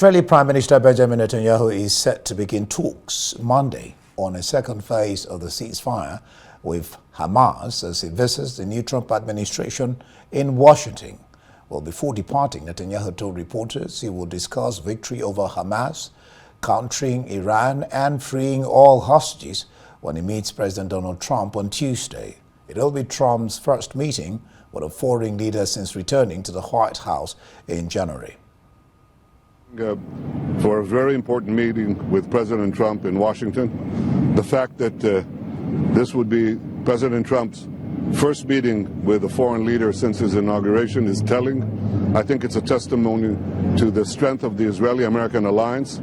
Israeli Prime Minister Benjamin Netanyahu is set to begin talks Monday on a second phase of the ceasefire with Hamas as he visits the new Trump administration in Washington. Well, before departing, Netanyahu told reporters he will discuss victory over Hamas, countering Iran, and freeing all hostages when he meets President Donald Trump on Tuesday. It will be Trump's first meeting with a foreign leader since returning to the White House in January. For a very important meeting with President Trump in Washington. The fact that this would be President Trump's first meeting with a foreign leader since his inauguration is telling. I think it's a testimony to the strength of the Israeli-American alliance.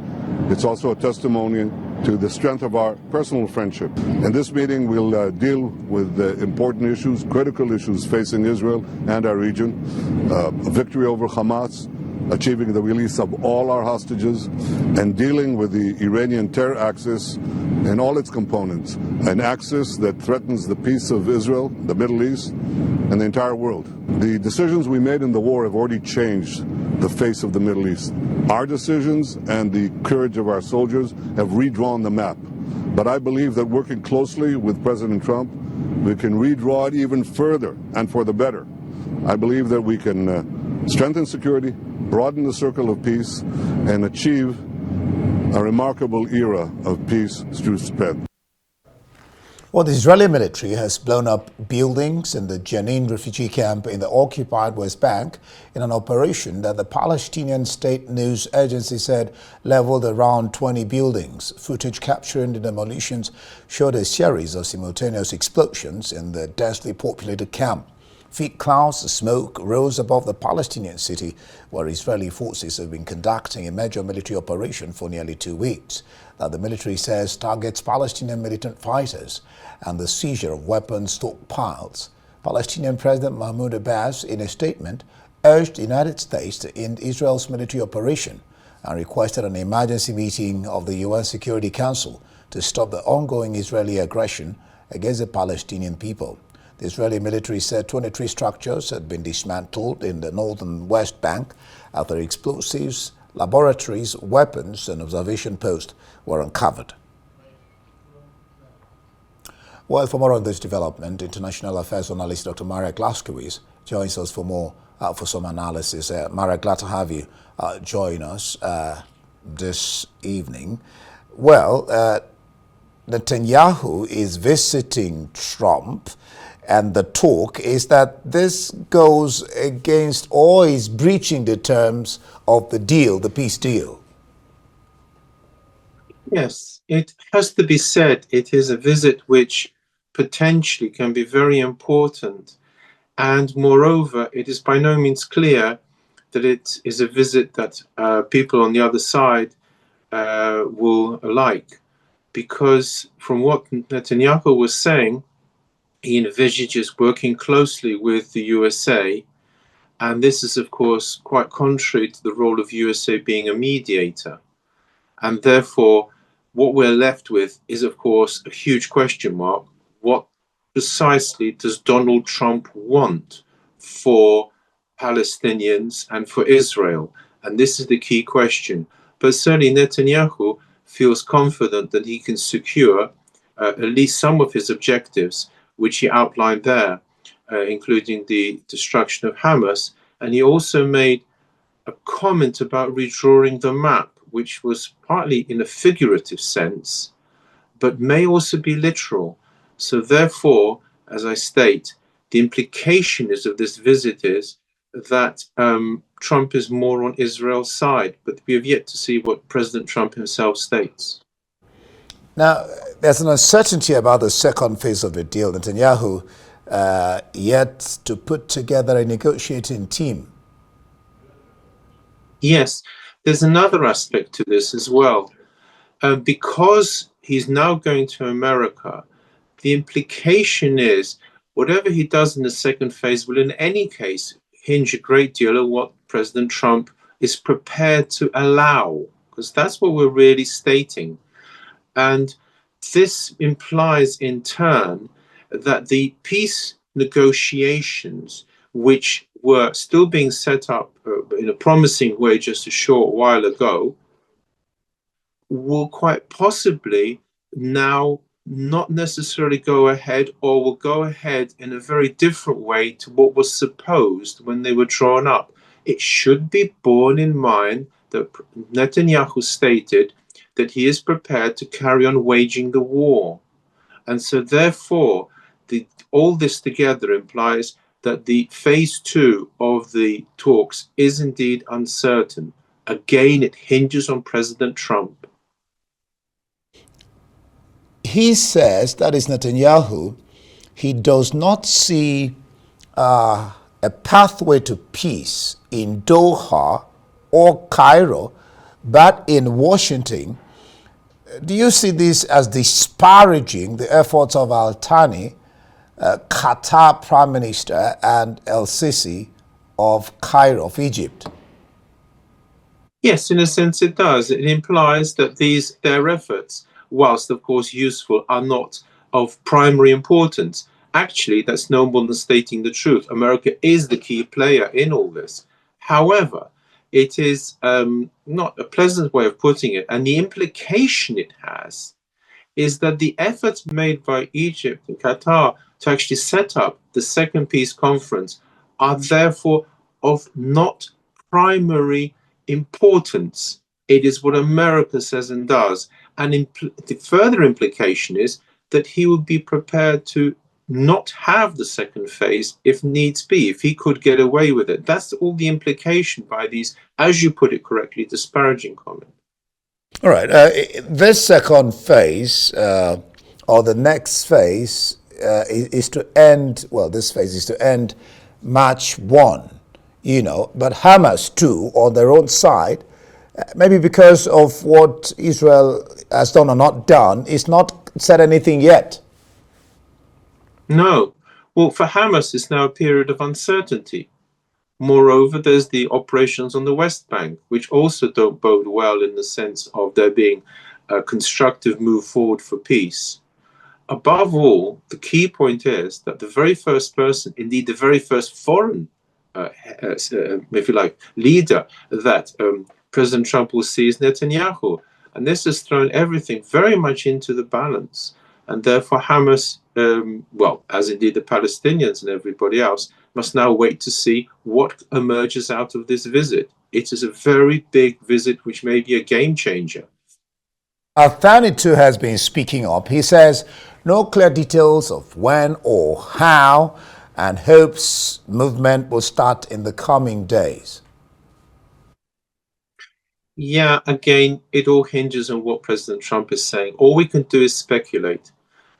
It's also a testimony to the strength of our personal friendship. In this meeting, we'll deal with important issues, critical issues facing Israel and our region. A victory over Hamas, achieving the release of all our hostages, and dealing with the Iranian terror axis and all its components, an axis that threatens the peace of Israel, the Middle East, and the entire world. The decisions we made in the war have already changed the face of the Middle East. Our decisions and the courage of our soldiers have redrawn the map. But I believe that working closely with President Trump, we can redraw it even further and for the better. I believe that we can strengthen security, broaden the circle of peace, and achieve a remarkable era of peace through strength. Well, the Israeli military has blown up buildings in the Jenin refugee camp in the occupied West Bank in an operation that the Palestinian state news agency said leveled around 20 buildings. Footage capturing the demolitions showed a series of simultaneous explosions in the densely populated camp. Thick clouds of smoke rose above the Palestinian city, where Israeli forces have been conducting a major military operation for nearly 2 weeks. Now, the military says targets Palestinian militant fighters and the seizure of weapons stockpiles. Palestinian President Mahmoud Abbas, in a statement, urged the United States to end Israel's military operation and requested an emergency meeting of the UN Security Council to stop the ongoing Israeli aggression against the Palestinian people. The Israeli military said 23 structures had been dismantled in the northern West Bank after explosives, laboratories, weapons, and observation posts were uncovered. Well, for more on this development, international affairs journalist Dr. Laskiewicz joins us for some analysis. Mara, glad to have you join us this evening. Well, Netanyahu is visiting Trump, and the talk is that this goes against or is breaching the terms of the deal, the peace deal. Yes, it has to be said it is a visit which potentially can be very important. And moreover, it is by no means clear that it is a visit that people on the other side will like. Because from what Netanyahu was saying, he envisages working closely with the USA, and this is, of course, quite contrary to the role of USA being a mediator. And therefore, what we're left with is, of course, a huge question mark. What precisely does Donald Trump want for Palestinians and for Israel? And this is the key question. But certainly Netanyahu feels confident that he can secure at least some of his objectives, which he outlined there, including the destruction of Hamas. And he also made a comment about redrawing the map, which was partly in a figurative sense, but may also be literal. So therefore, as I state, the implication is of this visit is that Trump is more on Israel's side, but we have yet to see what President Trump himself states. Now, there's an uncertainty about the second phase of the deal. Netanyahu yet to put together a negotiating team. Yes, there's another aspect to this as well. Because he's now going to America, the implication is whatever he does in the second phase will in any case hinge a great deal on what President Trump is prepared to allow, because that's what we're really stating. And this implies in turn that the peace negotiations which were still being set up in a promising way just a short while ago, will quite possibly now not necessarily go ahead, or will go ahead in a very different way to what was supposed when they were drawn up. It should be borne in mind that Netanyahu stated that he is prepared to carry on waging the war. And so therefore, all this together implies that the phase 2 of the talks is indeed uncertain. Again, it hinges on President Trump. He says, that is Netanyahu, he does not see a pathway to peace in Doha or Cairo, but in Washington. Do you see this as disparaging the efforts of Al-Thani, Qatar Prime Minister, and El-Sisi of Cairo, of Egypt? Yes, in a sense it does. It implies that their efforts, whilst of course useful, are not of primary importance. Actually, that's no more than stating the truth. America is the key player in all this. However, it is not a pleasant way of putting it, and the implication it has is that the efforts made by Egypt and Qatar to actually set up the second peace conference are therefore of not primary importance. It is what America says and does. And the further implication is that he would be prepared to not have the second phase if needs be, if he could get away with it. That's all the implication by these, as you put it correctly, disparaging comments. All right. This second phase, or the next phase, is to end, well, this phase is to end March 1, but Hamas too, on their own side, maybe because of what Israel has done or not done, is not said anything yet. No. Well, for Hamas, it's now a period of uncertainty. Moreover, there's the operations on the West Bank, which also don't bode well in the sense of there being a constructive move forward for peace. Above all, the key point is that the very first person, indeed the very first foreign, if you like, leader that President Trump will see is Netanyahu. And this has thrown everything very much into the balance. And therefore Hamas, well, as indeed the Palestinians and everybody else, must now wait to see what emerges out of this visit. It is a very big visit, which may be a game changer. Al-Thani too has been speaking up. He says no clear details of when or how, and hopes movement will start in the coming days. Yeah, again, it all hinges on what President Trump is saying. All we can do is speculate.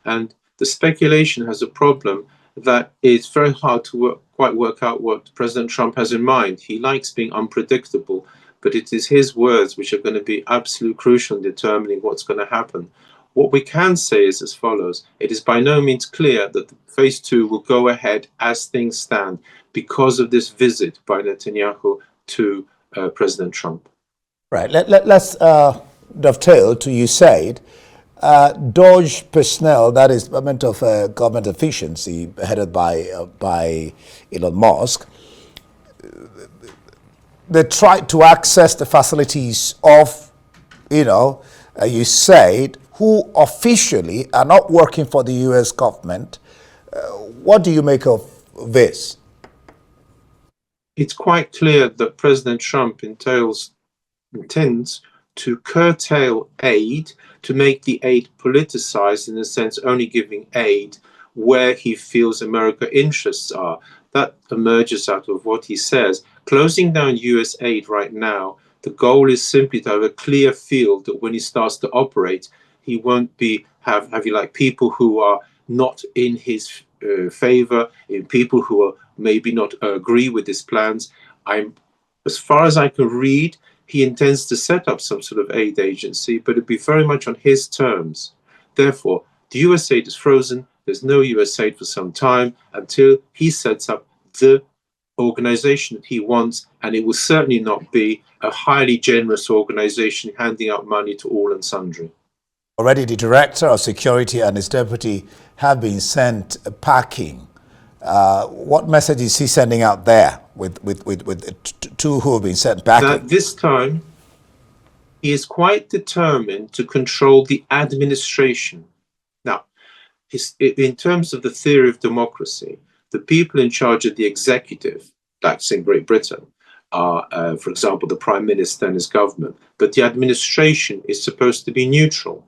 And the speculation has a problem that it's very hard to quite work out what President Trump has in mind. He likes being unpredictable, but it is his words which are going to be absolutely crucial in determining what's going to happen. What we can say is as follows. It is by no means clear that the phase 2 will go ahead as things stand because of this visit by Netanyahu to President Trump. Right. Let's dovetail to you said. DOGE personnel, that is Department of Government Efficiency, headed by Elon Musk, they tried to access the facilities of, you said, who officially are not working for the U.S. government. What do you make of this? It's quite clear that President Trump intends to curtail aid, to make the aid politicized, in a sense only giving aid where he feels American interests are. That emerges out of what he says. Closing down US aid right now, the goal is simply to have a clear field that when he starts to operate, he won't have people who are not in his favor, in people who are maybe not agree with his plans. As far as I can read, he intends to set up some sort of aid agency, but it'd be very much on his terms. Therefore, the US aid is frozen. There's no US aid for some time until he sets up the organization that he wants, and it will certainly not be a highly generous organization handing out money to all and sundry. Already the director of security and his deputy have been sent packing What message is he sending out there with the two who have been sent back? That this time he is quite determined to control the administration. Now, in terms of the theory of democracy, the people in charge of the executive, that's in Great Britain, are, for example, the Prime Minister and his government. But the administration is supposed to be neutral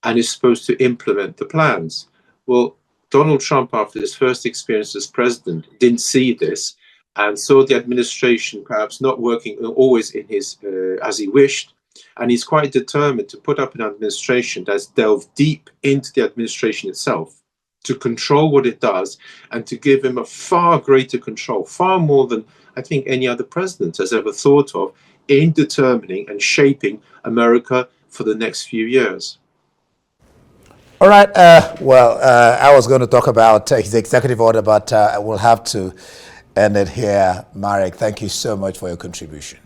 and is supposed to implement the plans. Well, Donald Trump, after his first experience as president, didn't see this and saw the administration perhaps not working always in his as he wished. And he's quite determined to put up an administration that's delved deep into the administration itself, to control what it does and to give him a far greater control, far more than I think any other president has ever thought of, in determining and shaping America for the next few years. All right. I was going to talk about his executive order, but we'll have to end it here. Marek, thank you so much for your contribution.